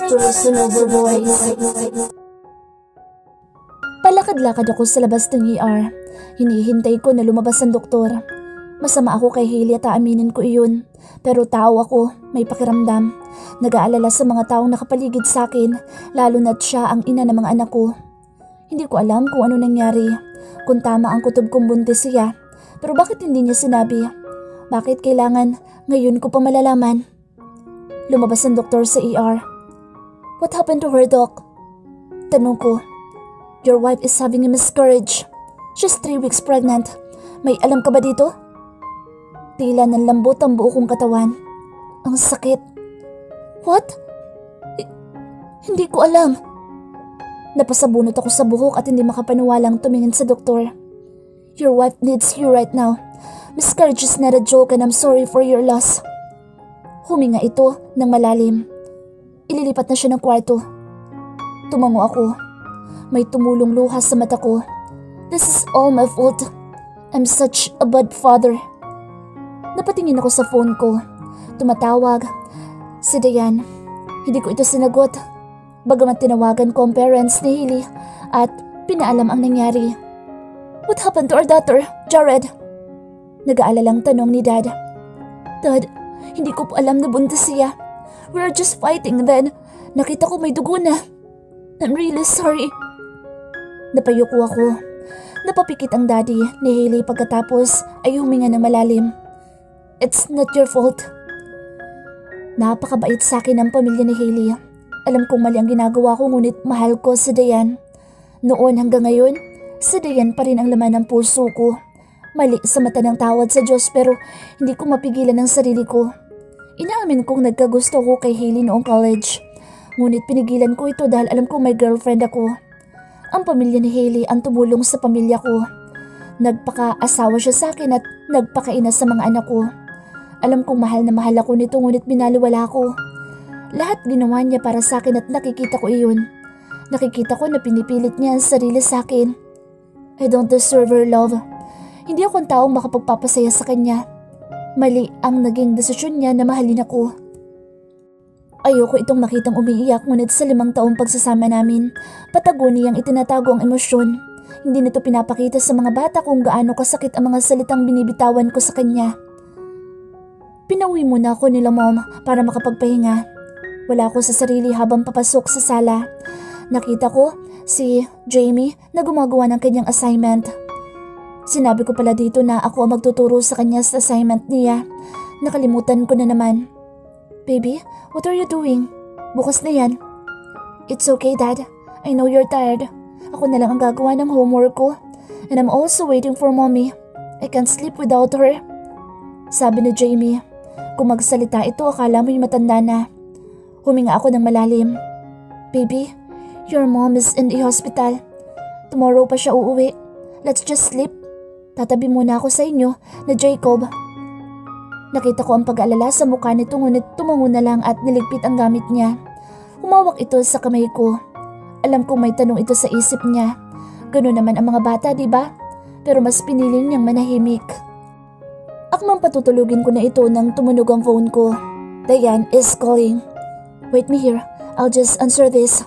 person over voice. Palakad-lakad ako sa labas ng ER. Hinihintay ko na lumabas ang doktor. Masama ako kay Hailey at aaminin ko iyon. Pero tao ako, may pakiramdam. Nag-aalala sa mga taong nakapaligid sa akin, lalo na't siya ang ina ng mga anak ko. Hindi ko alam kung ano nangyari, kung tama ang kutob kong buntis siya. Pero bakit hindi niya sinabi? Bakit kailangan ngayon ko pa malalaman? Lumabas ang doktor sa ER. What happened to her, Doc? Tanong ko. Your wife is having a miscarriage. She's 3 weeks pregnant. May alam ka ba dito? Tila nanlambot ang buo kong katawan. Ang sakit. What? Hindi ko alam. Napasabunot ako sa buhok at hindi makapaniwalang tumingin sa doktor. Your wife needs you right now. Miscarriage is not a joke and I'm sorry for your loss. Huminga ito ng malalim. Ililipat na siya ng kwarto. Tumango ako. May tumulong luha sa mata ko. This is all my fault. I'm such a bad father. Napatingin ako sa phone ko. Tumatawag. Si Diane. Hindi ko ito sinagot. Bagamat tinawagan ko ang parents ni Hailey at pinaalam ang nangyari. What happened to our daughter, Jared? Nag-aalalang tanong ni Dad. Dad, hindi ko po alam na buntis siya. We were just fighting then. Nakita ko may dugo na. I'm really sorry. Napayuko ako. Napapikit ang daddy ni Hailey pagkatapos ay huminga ng malalim. It's not your fault. Napakabait sa akin ang pamilya ni Hailey. Alam kong mali ang ginagawa ko ngunit mahal ko si Diane. Noon hanggang ngayon, si Diane pa rin ang laman ng puso ko. Mali sa mata ng tawad sa Diyos pero hindi ko mapigilan ang sarili ko. Inaamin kong nagkagusto ko kay Hailey noong college. Ngunit pinigilan ko ito dahil alam kong may girlfriend ako. Ang pamilya ni Hailey ang tumulong sa pamilya ko. Nagpaka-asawa siya sa akin at nagpakaina sa mga anak ko. Alam kong mahal na mahal ako nito ngunit binaliwala ko. Lahat ginawa niya para sa akin at nakikita ko iyon. Nakikita ko na pinipilit niya ang sarili sa akin. I don't deserve her love. Hindi ako ang taong makapagpapasaya sa kanya. Mali ang naging desisyon niya na mahalin ako. Ayoko itong makitang umiiyak ngunit sa 5 taong pagsasama namin, patago niyang itinatago ang emosyon. Hindi nito pinapakita sa mga bata kung gaano kasakit ang mga salitang binibitawan ko sa kanya. Pinauwi muna ako nila Mom para makapagpahinga. Wala ako sa sarili habang papasok sa sala. Nakita ko si Jamie na gumagawa ng kanyang assignment. Sinabi ko pala dito na ako ang magtuturo sa kanya sa assignment niya. Nakalimutan ko na naman. Baby, what are you doing? Bukas na yan. It's okay, Dad. I know you're tired. Ako na lang ang gagawa ng homework ko. And I'm also waiting for Mommy. I can't sleep without her. Sabi ni Jamie. Kung magsalita ito, akala mo'y matanda na. Huminga ako ng malalim. Baby, your mom is in the hospital. Tomorrow pa siya uuwi. Let's just sleep. Tatabi muna ako sa inyo na Jacob. Nakita ko ang pag-aalala sa mukha nito ngunit tumango na lang at niligpit ang gamit niya. Humawak ito sa kamay ko. Alam kong may tanong ito sa isip niya. Ganun naman ang mga bata, di ba? Pero mas pinili niyang manahimik. Akmang patutulugin ko na ito nang tumunog ang phone ko. Diane is calling. Wait me here. I'll just answer this.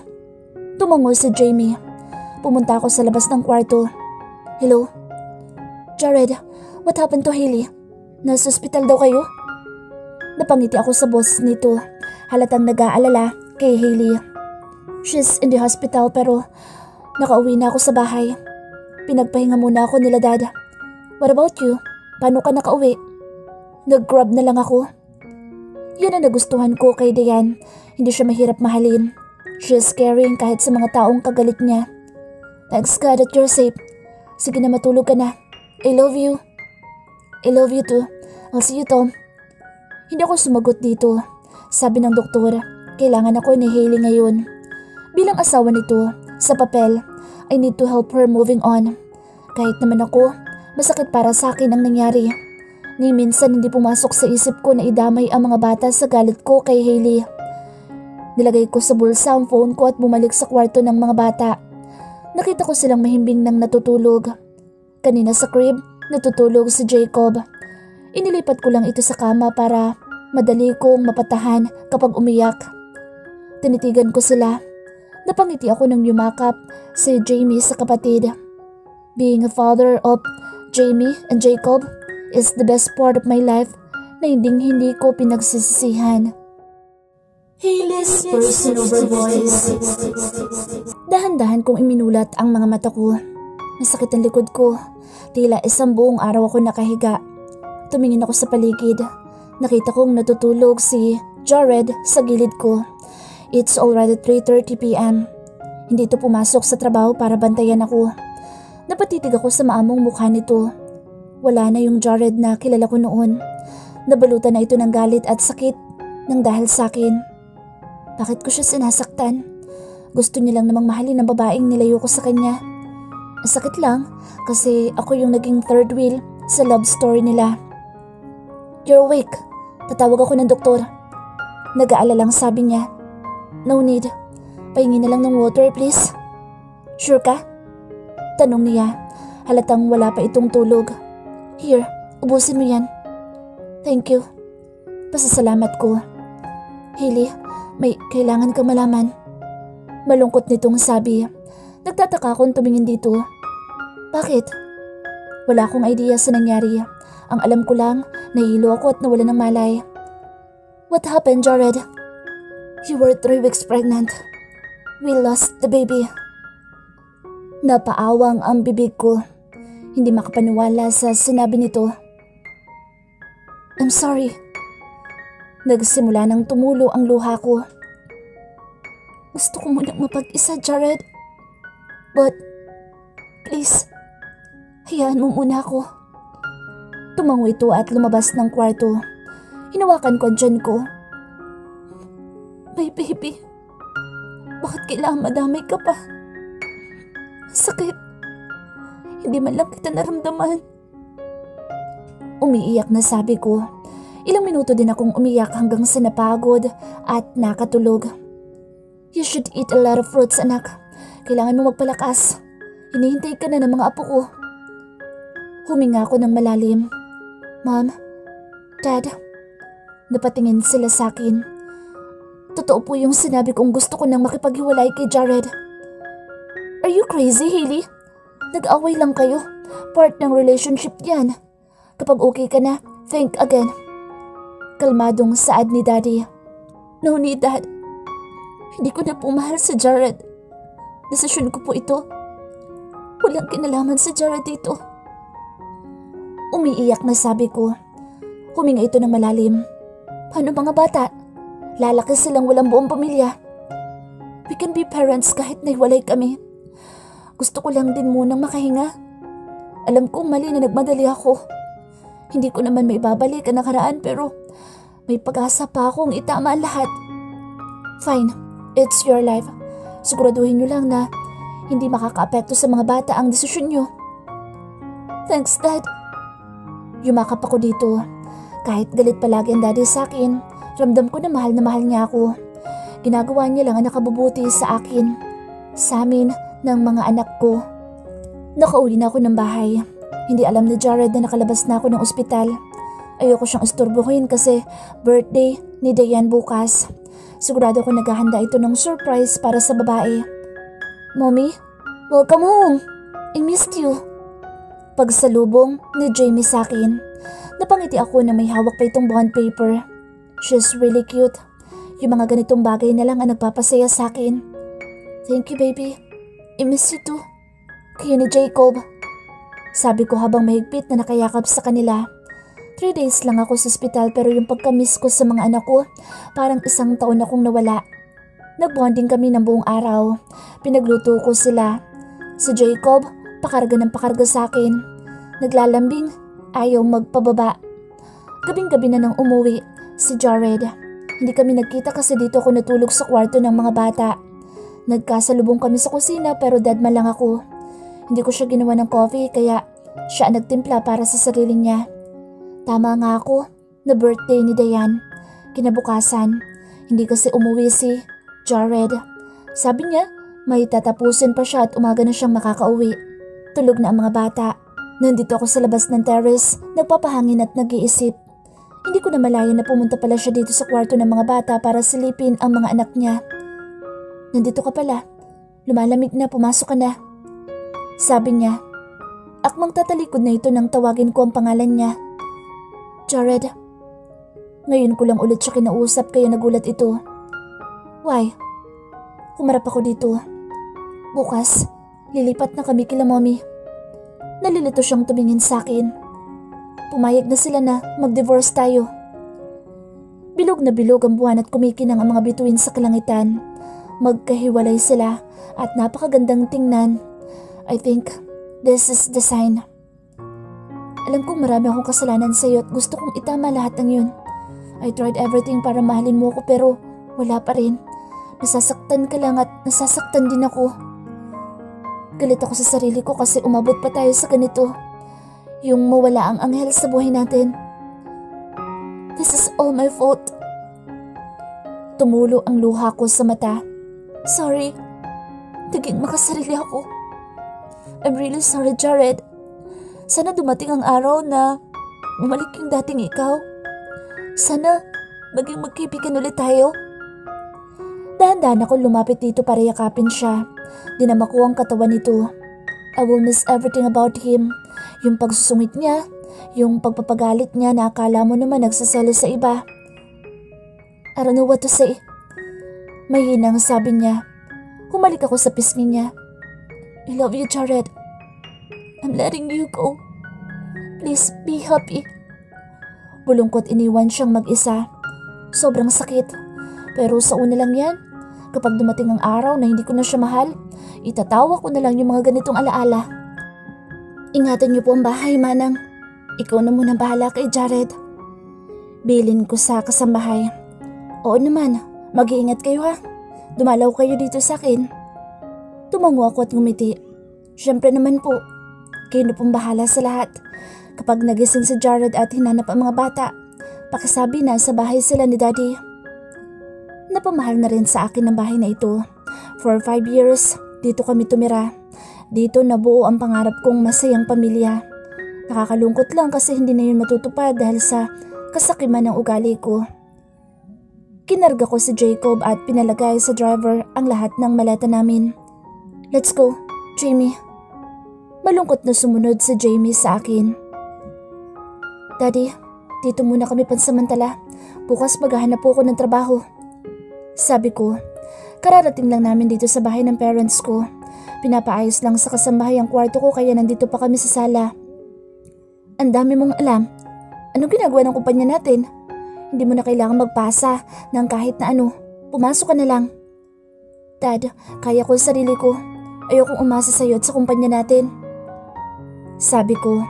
Tumango si Jamie. Pumunta ako sa labas ng kwarto. Hello? Jared, what happened to Hailey? Nasa ospital daw kayo? Napangiti ako sa boss nito. Halatang nag-aalala kay Hailey. She's in the hospital pero nakauwi na ako sa bahay. Pinagpahinga muna ako nila Dad. What about you? Paano ka nakauwi? Nag-grab na lang ako. Yan ang nagustuhan ko kay Diane. Hindi siya mahirap mahalin. She's caring kahit sa mga taong kagalit niya. Thanks God that you're safe. Sige na matulog ka na. I love you. I love you too. I'll see you, Tom. Hindi ako sumagot dito. Sabi ng doktor, kailangan ako ni Hailey ngayon. Bilang asawa nito, sa papel, I need to help her moving on. Kahit naman ako, masakit para sa akin ang nangyari. Ni minsan hindi pumasok sa isip ko na idamay ang mga bata sa galit ko kay Hailey. Nilagay ko sa bulsa ang phone ko at bumalik sa kwarto ng mga bata. Nakita ko silang mahimbing nang natutulog. Kanina sa crib, natutulog si Jacob. Inilipat ko lang ito sa kama para madali kong mapatahan kapag umiyak. Tinitigan ko sila. Napangiti ako nang yumakap si Jamie sa kapatid. Being a father of Jamie and Jacob is the best part of my life na hindi ko pinagsisisihan. Hailey's personal voice. Dahan-dahan kong iminulat ang mga mata ko. Masakit ang likod ko. Tila isang buong araw ako nakahiga. Tumingin ako sa paligid. Nakita kong natutulog si Jared sa gilid ko. It's already 3:30 p.m. Hindi ito pumasok sa trabaho para bantayan ako. Napatitig ako sa maamong mukha nito. Wala na yung Jared na kilala ko noon. Nabalutan na ito ng galit at sakit nang dahil sa akin. Bakit ko siya sinasaktan? Gusto niya lang namang mahalin ang babaeng nilayo ko sa kanya. Sakit lang kasi ako yung naging third wheel sa love story nila. You're awake. Tatawag ako ng doktor. Nag-aalalang sabi niya. No need. Pahingi na lang ng water please. Sure ka? Tanong niya. Halatang wala pa itong tulog. Here, ubusin mo yan. Thank you. Pasasalamat ko. Hailey, may kailangan kang malaman. Malungkot nitong sabi. Nagtataka akong tumingin dito. Bakit? Wala akong idea sa nangyari. Ang alam ko lang, nahihilo ako at nawala ng malay. What happened, Jared? You were 3 weeks pregnant. We lost the baby. Napaawang ang bibig ko. Hindi makapaniwala sa sinabi nito. I'm sorry. Nagsimula nang tumulo ang luha ko. Gusto ko munang mapag-isa, Jared. But, please, hayaan mo muna ako. Tumango ito at lumabas ng kwarto. Hinawakan ko ang tiyan ko. My baby, bakit kailangan madamay ka pa? Sakit. Hindi man lang kita naramdaman. Umiiyak na sabi ko. Ilang minuto din akong umiyak hanggang sa napagod at nakatulog. You should eat a lot of fruits, anak. Kailangan mo magpalakas. Hinihintay ka na ng mga apo ko. Huminga ako ng malalim. Mom, Dad, napatingin sila sa akin. Totoo po yung sinabi kong gusto ko nang makipaghiwalay kay Jared. Are you crazy, Hailey? Nag-away lang kayo. Part ng relationship yan. Kapag okay ka na, think again. Kalmadong saad ni Daddy. No need, Dad. Hindi ko na po mahal si Jared. Desisyon ko po ito. Walang kinalaman si Jared dito. Umiiyak na sabi ko. Huminga ito ng malalim. Paano mga bata? Lalaki silang walang buong pamilya. We can be parents kahit nahiwalay kami. Gusto ko lang din munang makahinga. Alam kong mali na nagmadali ako. Hindi ko naman maibabalik ang nakaraan pero may pag-asa pa akong itama ang lahat. Fine, it's your life. Siguraduhin niyo lang na hindi makakaapekto sa mga bata ang desisyon niyo. Thanks, Dad. Yumakap ako dito. Kahit galit palagi ang daddy sa akin, ramdam ko na mahal niya ako. Ginagawa niya lang ang nakabubuti sa akin. Sa amin ng mga anak ko. Nakauwi na ako ng bahay. Hindi alam ni Jared na nakalabas na ako ng ospital. Ayoko siyang istorbohin kasi birthday ni Diane bukas. Sigurado ko naghahanda ito ng surprise para sa babae. Mommy, welcome home. I missed you. Pagsalubong ni Jamie sa akin. Napangiti ako na may hawak pa itong bond paper. She's really cute. Yung mga ganitong bagay na lang ang nagpapasaya sa akin. Thank you, baby. I miss you too. Kayo ni Jacob. Sabi ko habang mahigpit na nakayakap sa kanila. 3 days lang ako sa ospital pero yung pagkamiss ko sa mga anak ko, parang 1 taon akong nawala. Nagbonding kami ng buong araw. Pinagluto ko sila. Si Jacob, pakarga ng pakarga sa akin. Naglalambing, ayaw magpababa. Gabing-gabi na nang umuwi si Jared. Hindi kami nagkita kasi dito ako natulog sa kwarto ng mga bata. Nagkasalubong kami sa kusina pero deadman lang ako. Hindi ko siya ginawa ng coffee kaya siya nagtimpla para sa sarili niya. Tama nga ako na birthday ni Diane. Kinabukasan, hindi kasi umuwi si Jared. Sabi niya, may tatapusin pa siya at umaga na siyang makakauwi. Tulog na ang mga bata. Nandito ako sa labas ng terrace, nagpapahangin at nag-iisip. Hindi ko na malayan na pumunta pala siya dito sa kwarto ng mga bata para silipin ang mga anak niya. nandito ka pala. Lumalamig na, pumasok ka na. Sabi niya. Akmang tatalikod na ito nang tawagin ko ang pangalan niya. Jared. Ngayon ko lang ulit siya kinausap kaya nagulat ito. Why? Humarap ako dito. Bukas, lilipat na kami kila mommy. Nalilito siyang tumingin sa akin. Pumayag na sila na mag-divorce tayo. Bilog na bilog ang buwan at kumikinang ang mga bituin sa kalangitan. Magkahiwalay sila at napakagandang tingnan. I think this is the sign. Alam kong marami akong kasalanan sa iyo at gusto kong itama lahat ng yun. I tried everything para mahalin mo ako pero wala pa rin. Nasasaktan ka lang at nasasaktan din ako. Galit ako sa sarili ko kasi umabot pa tayo sa ganito. Yung mawala ang anghel sa buhay natin. This is all my fault. Tumulo ang luha ko sa mata. Sorry. Naging makasarili ako. I'm really sorry, Jared. Sana dumating ang araw na bumalik yung dating ikaw. Sana maging magkaibigan ulit tayo. Dahan-dahan ako lumapit dito para yakapin siya. Dinama ko ang katawan nito. I will miss everything about him. Yung pagsusungit niya, yung pagpapagalit niya na akala mo naman nagsasalo sa iba. I don't know what to say. Mahinang sabi niya. Humalik ako sa pisngi niya. I love you, Jared. I'm letting you go. Please be happy. Bulungkot iniwan siyang mag-isa. Sobrang sakit. Pero sa una lang yan. Kapag dumating ang araw na hindi ko na siya mahal, itatawa ko na lang yung mga ganitong alaala. Ingatan niyo po ang bahay, Manang. Ikaw na muna bahala kay Jared. Bilin ko sa kasambahay. Oo naman, mag-iingat kayo ha. Dumalaw kayo dito sa akin. Tumango ako at ngumiti. Siyempre naman po, kayo na pong bahala sa lahat. Kapag nagising si Jared at hinanap ang mga bata, pakisabi na sa bahay sila ni Daddy. Napamahal na rin sa akin ang bahay na ito. For 5 years, dito kami tumira. Dito nabuo ang pangarap kong masayang pamilya. Nakakalungkot lang kasi hindi na yun matutupad dahil sa kasakiman ng ugali ko. Kinarga ko si Jacob at pinalagay sa driver ang lahat ng maleta namin. Let's go, Jamie. Malungkot na sumunod si Jamie sa akin. Daddy, dito muna kami pansamantala. Bukas maghahanap po ako ng trabaho. Sabi ko, kararating lang namin dito sa bahay ng parents ko. Pinapaayos lang sa kasambahay ang kwarto ko kaya nandito pa kami sa sala. Ang dami mong alam. Anong ginagawa ng kumpanya natin? Hindi mo na kailangan magpasa ng kahit na ano. Pumasok ka na lang. Dad, kaya ko sa sarili ko. Ayokong umasa sa'yo at sa kumpanya natin. Sabi ko,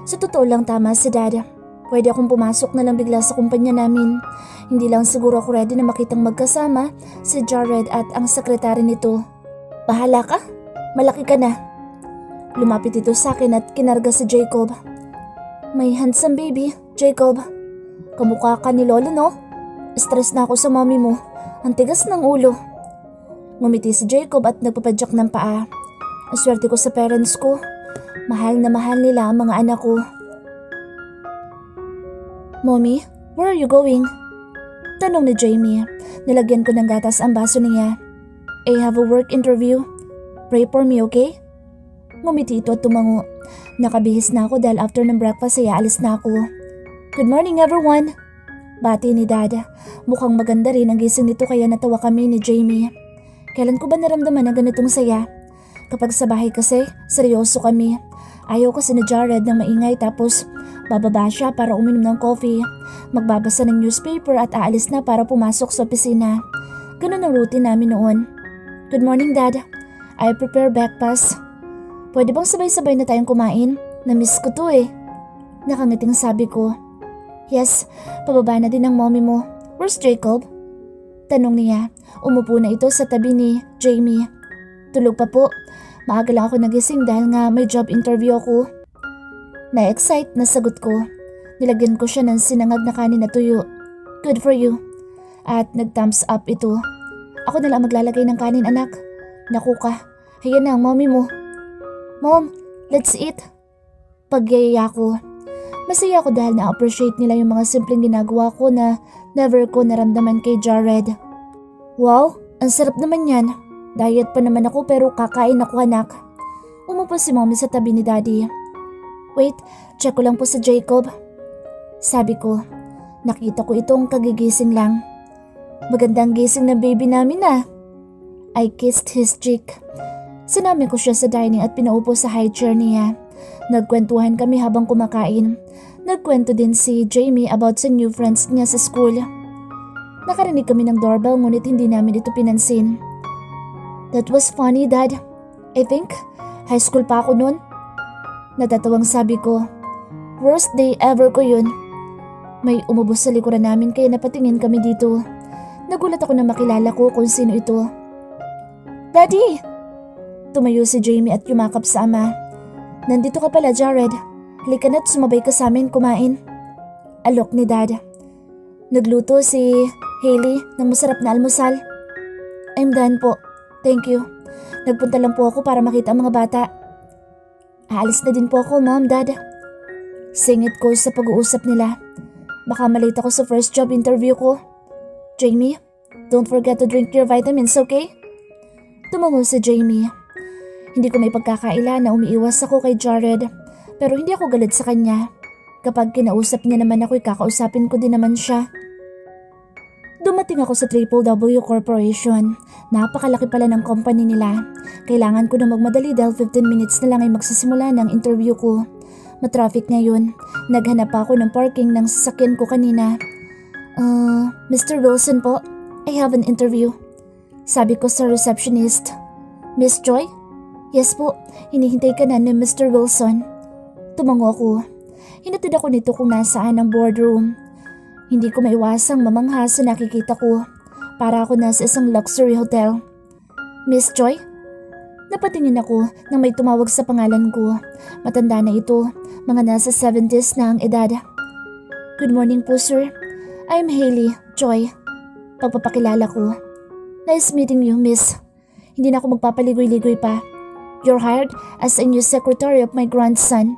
sa totoo lang tama si Dad. Pwede akong pumasok na lang bigla sa kumpanya namin. Hindi lang siguro ako ready na makitang magkasama si Jared at ang sekretary nito. Bahala ka? Malaki ka na. Lumapit ito sa akin at kinarga si Jacob. May handsome baby, Jacob. Kamukha ka ni Lolo, no? Stress na ako sa mommy mo. Ang tigas ng ulo. Ngumiti si Jacob at nagpapadyak ng paa. Ang swerte ko sa parents ko. Mahal na mahal nila ang mga anak ko. Mommy, where are you going? Tanong ni Jamie. Nilagyan ko ng gatas ang baso niya. I have a work interview. Pray for me, okay? Ngumiti ito at tumango. Nakabihis na ako dahil after ng breakfast ay aalis na ako. Good morning everyone! Bati ni Dad. Mukhang maganda rin ang gising nito kaya natawa kami ni Jamie. Kailan ko ba naramdaman ang ganitong saya? Kapag sa bahay kasi, seryoso kami. Ayaw kasi ni Jared ng maingay tapos bababa siya para uminom ng coffee. Magbabasa ng newspaper at aalis na para pumasok sa opisina. Ganun ang routine namin noon. Good morning, Dad. I prepare breakfast. Pwede bang sabay-sabay na tayong kumain? Namiss ko to eh. Nakangiting sabi ko. Yes, pababa na din ang mommy mo. Where's Jacob? Tanong niya. Umupo na ito sa tabi ni Jamie. Tulog pa po. Maaga lang ako nagising dahil nga may job interview ako. Na-excite na sagot ko. Nilagyan ko siya ng sinangag na kanin na tuyo. Good for you. At nag-thumbs up ito. Ako na lang maglalagay ng kanin, anak. Naku ka. Hayan na ang mommy mo. Mom, let's eat. Pagyayaya ko. Masaya ako dahil na-appreciate nila yung mga simpleng ginagawa ko na never ko naramdaman kay Jared. Wow, ang sarap naman yan. Diet pa naman ako pero kakain ako anak. Umupo si mommy sa tabi ni daddy. Wait, check ko lang po sa Jacob. Sabi ko, nakita ko itong kagigising lang. Magandang gising na baby namin ah. I kissed his cheek. Sinami ko siya sa dining at pinaupo sa high chair niya. Nagkwentuhan kami habang kumakain. Nagkwento din si Jamie about sa new friends niya sa school. Nakarinig kami ng doorbell ngunit hindi namin ito pinansin. That was funny, Dad. I think high school pa ako noon. Natatawang sabi ko. Worst day ever ko yun. May umubos sa likuran namin kaya napatingin kami dito. Nagulat ako na makilala ko kung sino ito. Daddy! Tumayo si Jamie at yumakap sa ama. Nandito ka pala, Jared. Halika na't sumabay ka sa amin kumain. Alok ni Dad. Nagluto si Hailey ng masarap na almusal. I'm done po. Thank you. Nagpunta lang po ako para makita ang mga bata. Aalis na din po ako, Mom, Dad. Singit ko sa pag-uusap nila. Baka malate ako sa first job interview ko. Jamie, don't forget to drink your vitamins, okay? Tumango si Jamie. Hindi ko may pagkakaila na umiiwas ako kay Jared, pero hindi ako galit sa kanya. Kapag kinausap niya naman ako, kakausapin ko din naman siya. Dumating ako sa Triple W Corporation. Napakalaki pala ng company nila. Kailangan ko na magmadali dahil 15 minutes na lang ay magsisimula ng interview ko. Matraffic ngayon. Naghanap ako ng parking ng sasakyan ko kanina. Mr. Wilson po, I have an interview. Sabi ko sa receptionist. Miss Joy? Yes po, hinihintay ka na ni Mr. Wilson. Tumango ako. Hinatid ako nito kung nasaan ang boardroom. Hindi ko maiwasang mamangha sa nakikita ko. Para ako nasa isang luxury hotel. Miss Joy? Napatingin ako nang may tumawag sa pangalan ko. Matanda na ito, mga nasa 70s na ang edad. Good morning po, sir. I'm Hailey, Joy. Pagpapakilala ko. Nice meeting you, miss. Hindi na ako magpapaligoy-ligoy pa. You're hired as a new secretary of my grandson.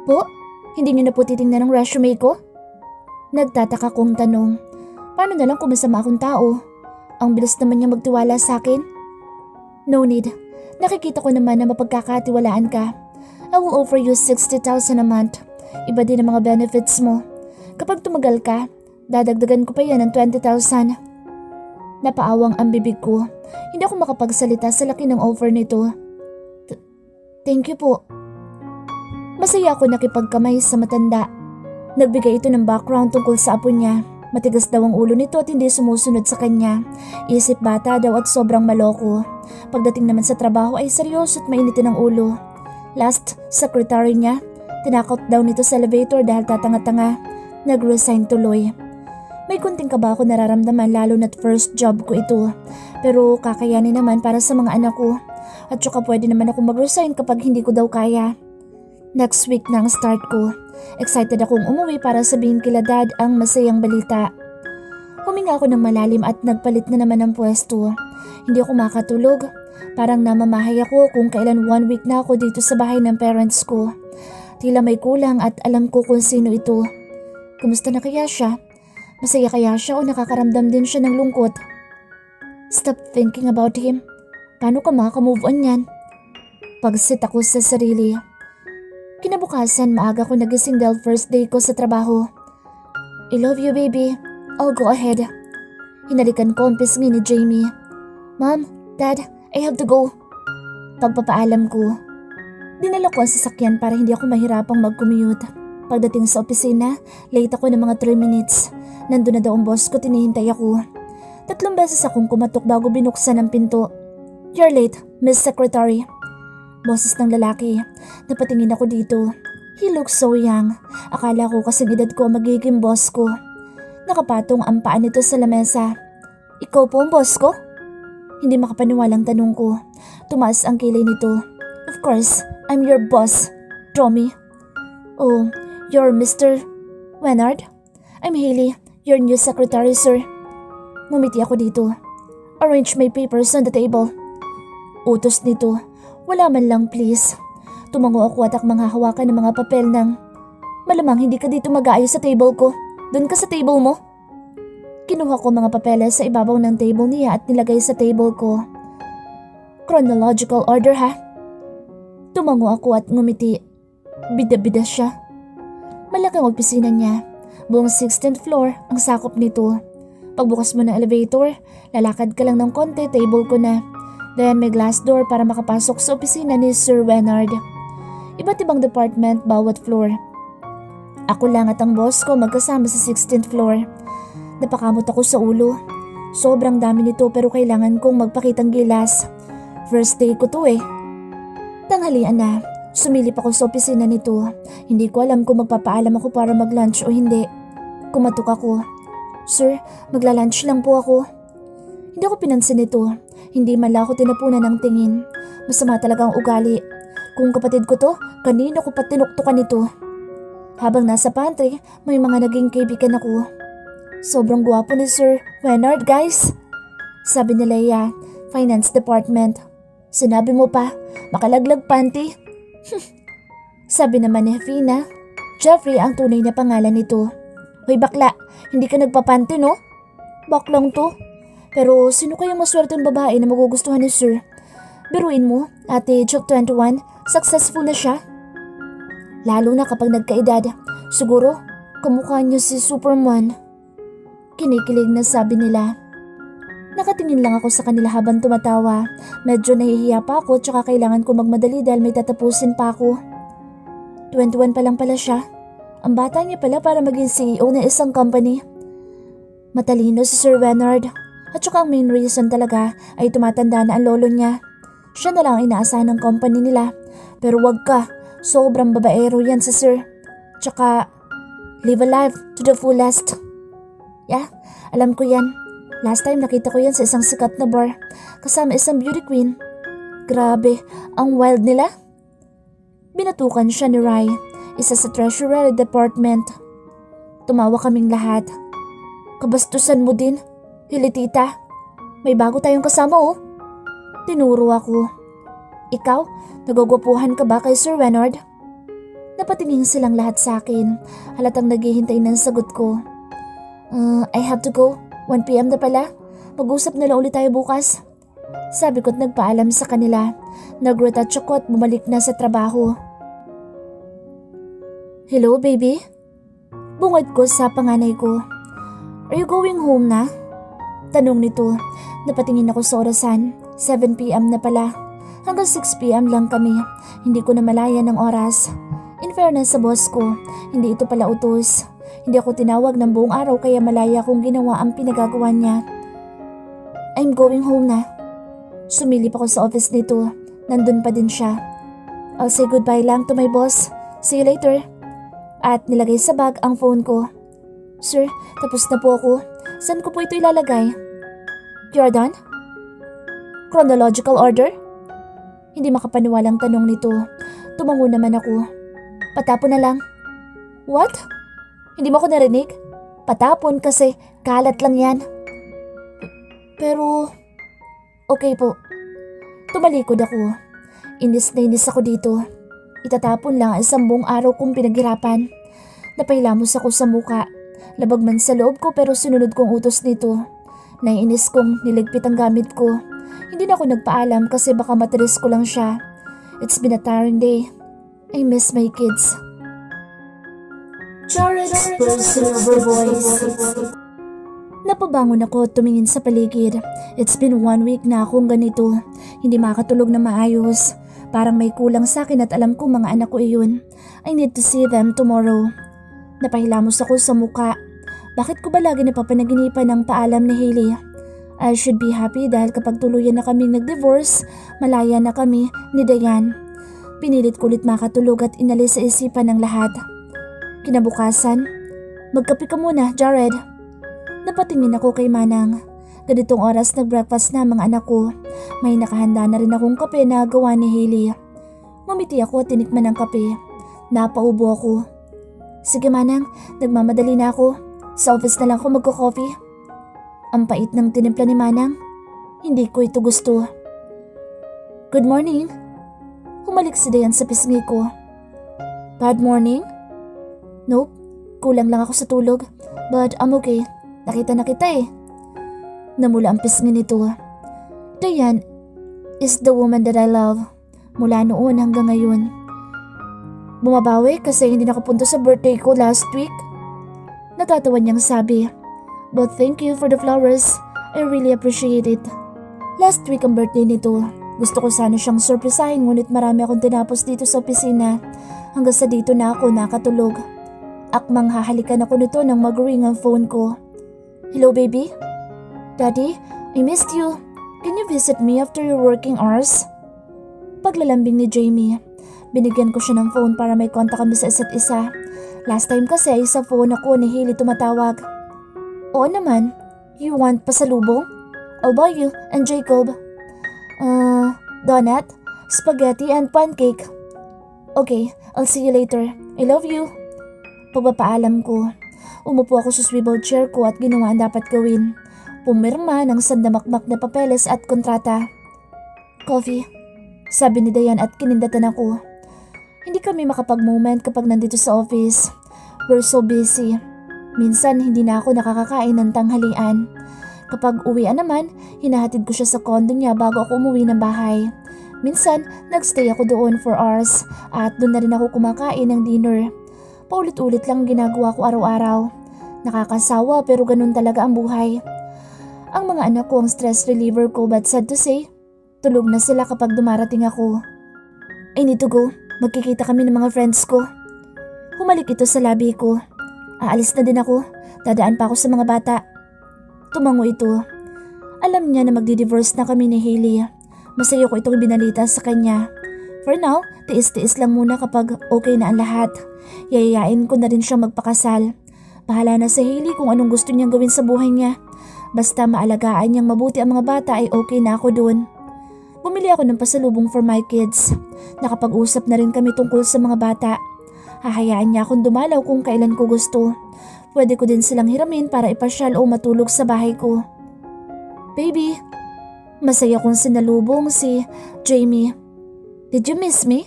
Po? Hindi niyo na po titingnan ang resume ko? Nagtataka kong tanong. Paano na lang kung masama akong tao? Ang bilis naman niya magtiwala sa akin. No need. Nakikita ko naman na mapagkakatiwalaan ka. I will offer you 60,000 a month. Iba din ang mga benefits mo. Kapag tumagal ka, dadagdagan ko pa yan ng 20,000. Napaawang ang bibig ko. Hindi ako makapagsalita sa laki ng offer nito. Thank you po. Masaya ako nakipagkamay sa matanda. Nagbigay ito ng background tungkol sa apo niya. Matigas daw ang ulo nito at hindi sumusunod sa kanya. Isip bata daw at sobrang maloko. Pagdating naman sa trabaho ay seryoso at mainitin ang ulo. Last secretary niya, tinakot daw nito sa elevator dahil tatanga-tanga. Nag-resign tuloy. May kunting kaba ako nararamdaman lalo na't first job ko ito. Pero kakayanin naman para sa mga anak ko. At saka pwede naman ako mag-resign kapag hindi ko daw kaya. Next week na ang start ko. Excited akong umuwi para sabihin kila Dad ang masayang balita. Huminga ako ng malalim at nagpalit na naman ng pwesto. Hindi ako makatulog. Parang namamahay ako kung kailan 1 week na ako dito sa bahay ng parents ko. Tila may kulang at alam ko kung sino ito. Kumusta na kaya siya? Masaya kaya siya o nakakaramdam din siya ng lungkot? Stop thinking about him. Paano ka maka-move on yan? Pagsit ako sa sarili. Kinabukasan maaga ko nagising dahil first day ko sa trabaho. I love you, baby. I'll go ahead. Hinalikan ko ang pisngi ni Jamie. Mom, Dad, I have to go. Pagpapaalam ko. Dinala ko ang sasakyan para hindi ako mahirapang mag-commute. Pagdating sa opisina, late ako ng mga 3 minutes. Nandun na daw ang boss ko, tinihintay ako. 3 beses akong kumatok bago binuksan ang pinto. You're late, Miss Secretary. Boses ng lalaki. Napatingin ako dito. He looks so young. Akala ko kasing edad ko ang magiging boss ko. Nakapatong ang paa nito sa lamesa. Ikaw po ang boss ko? Hindi makapaniwalang tanong ko. Tumaas ang kilay nito. Of course, I'm your boss, Tommy. Oh, you're Mr. Wenard? I'm Hailey, your new secretary, sir. Ngumiti ako dito. Arrange my papers on the table. Utos nito. Wala man lang please. Tumango ako at akmang hahawakan ng mga papel ng malamang hindi ka dito mag-aayos sa table ko. Doon ka sa table mo. Kinuha ko mga papeles sa ibabaw ng table niya at nilagay sa table ko. Chronological order ha? Tumango ako at ngumiti. Bida-bida siya. Malaking opisina niya. Buong 16th floor ang sakop nito. Pagbukas mo ng elevator, lalakad ka lang ng konti, table ko na. Then may glass door para makapasok sa opisina ni Sir Wenard. Iba't ibang department bawat floor. Ako lang at ang boss ko magkasama sa 16th floor. Napakamot ako sa ulo. Sobrang dami nito pero kailangan kong magpakitang gilas. First day ko to eh. Tanghalian na. Sumilip ako sa opisina nito. Hindi ko alam kung magpapaalam ako para mag-lunch o hindi. Kumatok ako. Sir, magla-lunch lang po ako. Hindi ako pinansin ito. Hindi man lang ako tinapunan ng tingin. Masama talaga ang ugali. Kung kapatid ko to, kanino ko pa tinuktukan ito? Habang nasa pantry, may mga naging kaibigan ako. Sobrang gwapo ni Sir Wenard, guys. Sabi ni Leia, Finance Department. Sinabi mo pa, makalaglag panty. Sabi naman ni Fina, Jeffrey ang tunay na pangalan nito. Hoy bakla, hindi ka nagpapanty no? Baklang to. Pero sino kayang maswerteng babae na magugustuhan ni Sir? Biruin mo, at age of 21, successful na siya. Lalo na kapag nagkaedad, siguro kamukha niya si Superman. Kinikilig na sabi nila. Nakatingin lang ako sa kanila habang tumatawa. Medyo nahihiya pa ako tsaka kailangan ko magmadali dahil may tatapusin pa ako. 21 pa lang pala siya. Ang bata niya pala para maging CEO ng isang company. Matalino si Sir Wenard. At saka ang main reason talaga ay tumatanda na ang lolo niya. Siya na lang ang inaasahan ng company nila. Pero wag ka, sobrang babaero yan si Sir. Tsaka, live a life to the fullest. Yeah, alam ko yan. Last time nakita ko yan sa isang sikat na bar. Kasama isang beauty queen. Grabe, ang wild nila. Binatukan siya ni Rai, isa sa treasury department. Tumawa kaming lahat. Kabastusan mo din. Hilitita, may bago tayong kasama oh. Tinuro ako. Ikaw, nagugwapuhan ka ba kay Sir Wenard? Napatingin silang lahat sa akin. Halatang naghihintay ng sagot ko. I have to go. 1 PM na pala. Mag-usap na lang ulit tayo bukas. Sabi ko't nagpaalam sa kanila. Nag-retouch ako at bumalik na sa trabaho. Hello baby? Bungad ko sa panganay ko. Are you going home na? Tanong nito. Napatingin ako sa orasan. 7 PM na pala. Hanggang 6 PM lang kami. Hindi ko na malaya ng oras. In fairness sa boss ko, hindi ito pala utos. Hindi ako tinawag ng buong araw kaya malaya kong ginawa ang pinagagawa niya. I'm going home na. Sumilip ako sa office nito. Nandun pa din siya. I'll say goodbye lang to my boss. See you later. At nilagay sa bag ang phone ko. Sir, tapos na po ako. Saan ko po ito ilalagay? You're done? Chronological order? Hindi makapaniwalang tanong nito. Tumango naman ako. Patapon na lang. What? Hindi mo ako narinig? Patapon kasi kalat lang yan. Pero, okay po. Tumalikod ako. Inis na inis ako dito. Itatapon lang ang isang buong araw kong pinaghirapan. Napailamos ako sa muka. Labag man sa loob ko pero sinunod kong utos nito. Naiinis kong niligpit ang gamit ko. Hindi na ako nagpaalam kasi baka matiris ko lang siya. It's been a tiring day. I miss my kids. Jared's Silver Voice. Napabangon ako at tumingin sa paligid. It's been 1 week na akong ganito. Hindi makatulog na maayos. Parang may kulang sa akin at alam kong mga anak ko iyon. I need to see them tomorrow. Napahilamos ako sa muka. Bakit ko ba lagi napapanaginipan ng paalam ni Hailey? I should be happy dahil kapag tuluyan na kaming nag-divorce, malaya na kami ni Diane. Pinilit ko ulit makatulog at inalis sa isipan ng lahat. Kinabukasan, magkape ka muna, Jared. Napatingin ako kay Manang. Ganitong oras nag-breakfast na mga anak ko. May nakahanda na rin akong kape na gawa ni Hailey. Ngumiti ako at tinikman ng kape. Napaubo ako. Sige Manang, nagmamadali na ako. Sa office na lang ako magko-coffee. Ang pait ng tinimpla ni Manang. Hindi ko ito gusto. Good morning. Humalik si Dayan sa pisngi ko. Bad morning? Nope, kulang lang ako sa tulog. But I'm okay. Nakita na kita eh. Namula ang pisngi nito. Dayan, is the woman that I love. Mula noon hanggang ngayon. Bumabawi kasi hindi nakapunta sa birthday ko last week. Natatawa niyang sabi. But thank you for the flowers. I really appreciate it. Last week ang birthday nito. Gusto ko sana siyang surprisahin ngunit marami akong tinapos dito sa opisina. Hanggang sa dito na ako nakatulog. Akmang hahalikan ako nito nang mag-ring ang phone ko. Hello baby? Daddy, I missed you. Can you visit me after your working hours? Paglalambing ni Jamie. Binigyan ko siya ng phone para may kontak kami sa isa't isa. Last time kasi ay sa phone ako ni Hailey tumatawag. Oo naman. You want pasalubong? I'll buy you and Jacob. Donut, spaghetti and pancake. Okay, I'll see you later. I love you. Pagpapaalam ko. Umupo ako sa swivel chair ko at ginawa ang dapat gawin. Pumirma ng sandamakmak na papeles at kontrata. Coffee, sabi ni Dayan at kinindatan ako. Hindi kami makapag-moment kapag nandito sa office. We're so busy. Minsan hindi na ako nakakakain ng tanghalian. Kapag uwian naman, hinahatid ko siya sa condo niya bago ako umuwi ng bahay. Minsan, nagstay ako doon for hours at doon na rin ako kumakain ng dinner. Paulit-ulit lang ginagawa ko araw-araw. Nakakasawa pero ganun talaga ang buhay. Ang mga anak ko ang stress reliever ko but sad to say, tulog na sila kapag dumarating ako. I need to go. Magkikita kami ng mga friends ko. Humalik ito sa labi ko. Aalis na din ako. Dadaan pa ako sa mga bata. Tumango ito. Alam niya na magdi-divorce na kami ni Hailey. Masaya ko itong binalita sa kanya. For now, tiis-tiis lang muna kapag okay na ang lahat. Yayayain ko na rin siyang magpakasal. Bahala na si Hailey kung anong gusto niyang gawin sa buhay niya. Basta maalagaan niyang mabuti ang mga bata ay okay na ako dun. Bumili ako ng pasalubong for my kids. Nakapag-usap na rin kami tungkol sa mga bata. Hahayaan niya akong dumalaw kung kailan ko gusto. Pwede ko din silang hiramin para ipasyal o matulog sa bahay ko. Baby, masaya kong sinalubong si Jamie. Did you miss me?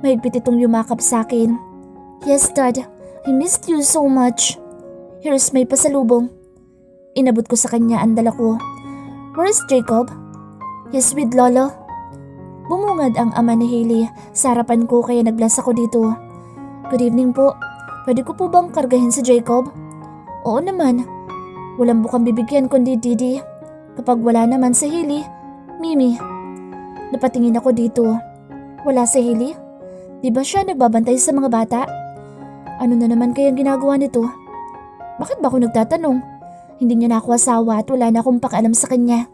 Mahigpit itong yumakap sa akin. Yes, Dad. I missed you so much. Here's my pasalubong. Inabot ko sa kanya ang dala ko. Where's Jacob? He's with Lolo. Bumungad ang ama ni Hailey sa harapan ko kaya naglas ako dito. Good evening po. Pwede ko po bang kargahin si Jacob? Oo naman. Walang bukang bibigyan kundi Didi. Kapag wala naman si Hailey, Mimi. Napatingin ako dito. Wala si Hailey? Di ba siya nagbabantay sa mga bata? Ano na naman kayang ginagawa nito? Bakit ba ako nagtatanong? Hindi niya na ako asawa at wala na akong pakialam sa kanya.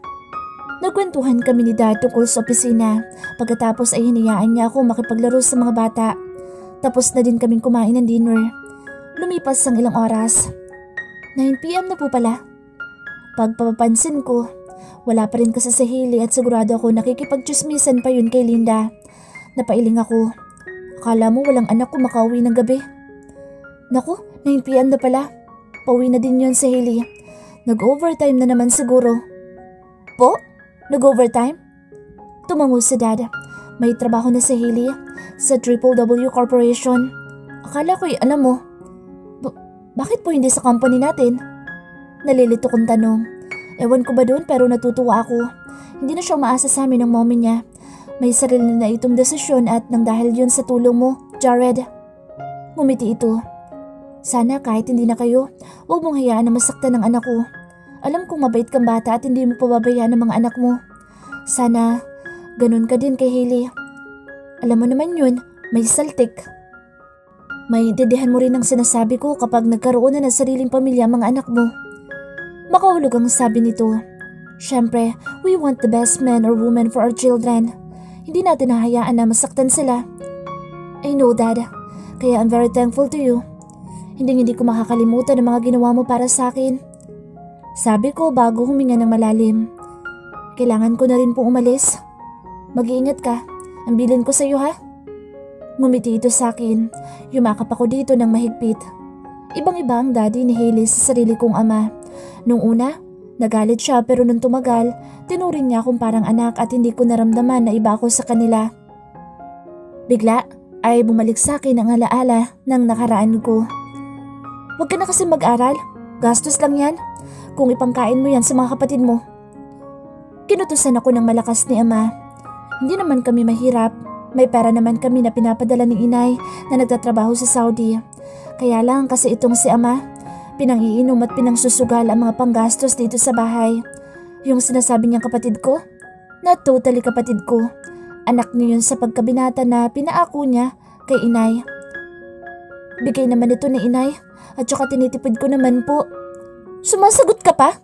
Nagkwentuhan kami ni Dad tungkol sa opisina. Pagkatapos ay hinayaan niya ako makipaglaro sa mga bata. Tapos na din kaming kumain ng dinner. Lumipas ang ilang oras. 9 PM na po pala. Pagpapansin ko, wala pa rin kasi si Hailey at sigurado ako nakikipagtsismisan pa yun kay Linda. Napailing ako. Akala mo walang anak ko makauwi ng gabi. Naku, 9 PM na pala. Pauwi na din yun si Hailey. Nag-overtime na naman siguro. Po? Nag-overtime? Tumango si Dad. May trabaho na si Hailey sa Triple W Corporation. Akala ko'y alam mo. Bakit po hindi sa company natin? Nalilito kong tanong. Ewan ko ba doon pero natutuwa ako. Hindi na siya umaasa sa amin ng mommy niya. May sarili na itong desisyon at nang dahil yun sa tulong mo, Jared. Ngumiti ito. Sana kahit hindi na kayo, huwag mong hayaan na masaktan ng anak ko. Alam kong mabait kang bata at hindi mo pababayaan ng mga anak mo. Sana ganun ka din kay Hailey. Alam mo naman yun, may saltik. Maintindihan mo rin ang sinasabi ko kapag nagkaroon na ng sariling pamilya ang mga anak mo. Makahulog ang sabi nito. Siyempre, we want the best man or woman for our children. Hindi natin hahayaan na masaktan sila. I know, Dad. Kaya I'm very thankful to you. Hindi ko makakalimutan ang mga ginawa mo para sa akin. Sabi ko bago huminga ng malalim. Kailangan ko na rin pong umalis. Mag-iingat ka. Ang bilin ko sa iyo ha. Ngumiti ito sa akin. Yumakap ako dito ng mahigpit. Ibang-iba ang daddy ni Hailey sa sarili kong ama. Nung una, nagalit siya pero nung tumagal, tinuring niya akong parang anak at hindi ko naramdaman na iba ako sa kanila. Bigla ay bumalik sa akin ang alaala ng nakaraan ko. Huwag ka na kasi mag-aral. Gastos lang yan. Kung ipangkain mo yan sa mga kapatid mo. Kinutusan ako ng malakas ni ama. Hindi naman kami mahirap. May pera naman kami na pinapadala ni inay na nagtatrabaho sa Saudi. Kaya lang kasi itong si ama, pinangiinom at pinangsusugal ang mga panggastos dito sa bahay. Yung sinasabi niyang kapatid ko, na totally kapatid ko. Anak niyo yun sa pagkabinata na pinaako niya kay inay. Bigay naman ito ni inay at saka tinitipid ko naman po. Sumasagot ka pa?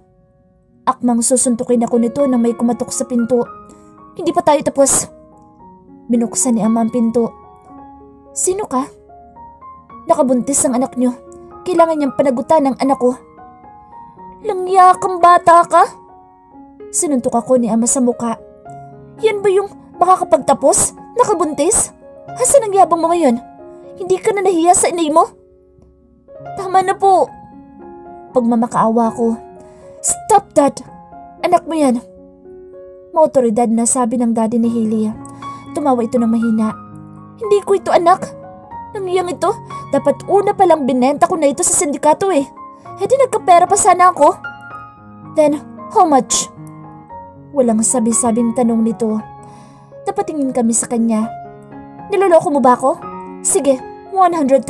Akmang susuntukin ako nito nang may kumatok sa pinto. Hindi pa tayo tapos. Binuksan ni ama ang pinto. Sino ka? Nakabuntis ang anak niyo. Kailangan niyang panagutan ng anak ko. Langya kang bata ka? Sinuntok ako ni ama sa muka. Yan ba yung makakapagtapos? Nakabuntis? Hasan ang yabang mo ngayon? Hindi ka na nahiya sa inay mo? Tama na po. Pagmamakaawa ko. Stop that! Anak mo yan. Maotoridad na sabi ng daddy ni Hailey. Tumawa ito ng mahina. Hindi ko ito anak. Nangyang ito, dapat una palang binenta ko na ito sa sindikato eh. E di nagkapera pa sana ako. Then, how much? Walang sabi-sabing tanong nito. Napatingin kami sa kanya. Niloloko mo ba ako? Sige, 100,000.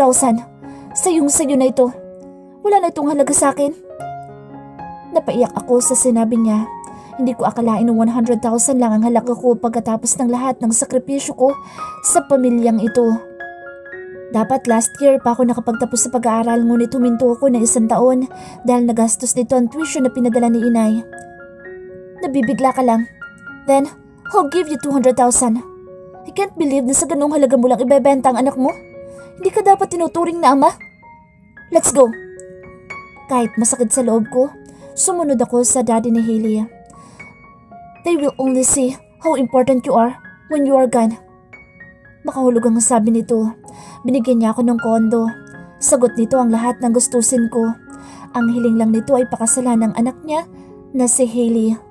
Sayong-sayo na ito. Wala na itong halaga sa akin. Napaiyak ako sa sinabi niya. Hindi ko akalain ng 100,000 lang ang halaga ko pagkatapos ng lahat ng sakripisyo ko sa pamilyang ito. Dapat last year pa ako nakapagtapos sa pag-aaral ngunit huminto ako ng 1 taon dahil nagastos nito ang tuition na pinadala ni inay. Nabibigla ka lang. Then, I'll give you 200,000. I can't believe na sa ganung halaga mo lang ibebenta ang anak mo. Hindi ka dapat tinuturing na ama. Let's go. Kahit masakit sa loob ko, sumunod ako sa daddy ni Hailey. They will only see how important you are when you are gone. Makahulog ang sabi nito. Binigyan niya ako ng kondo. Sagot nito ang lahat ng gustusin ko. Ang hiling lang nito ay pakasalan ng anak niya na si Hailey.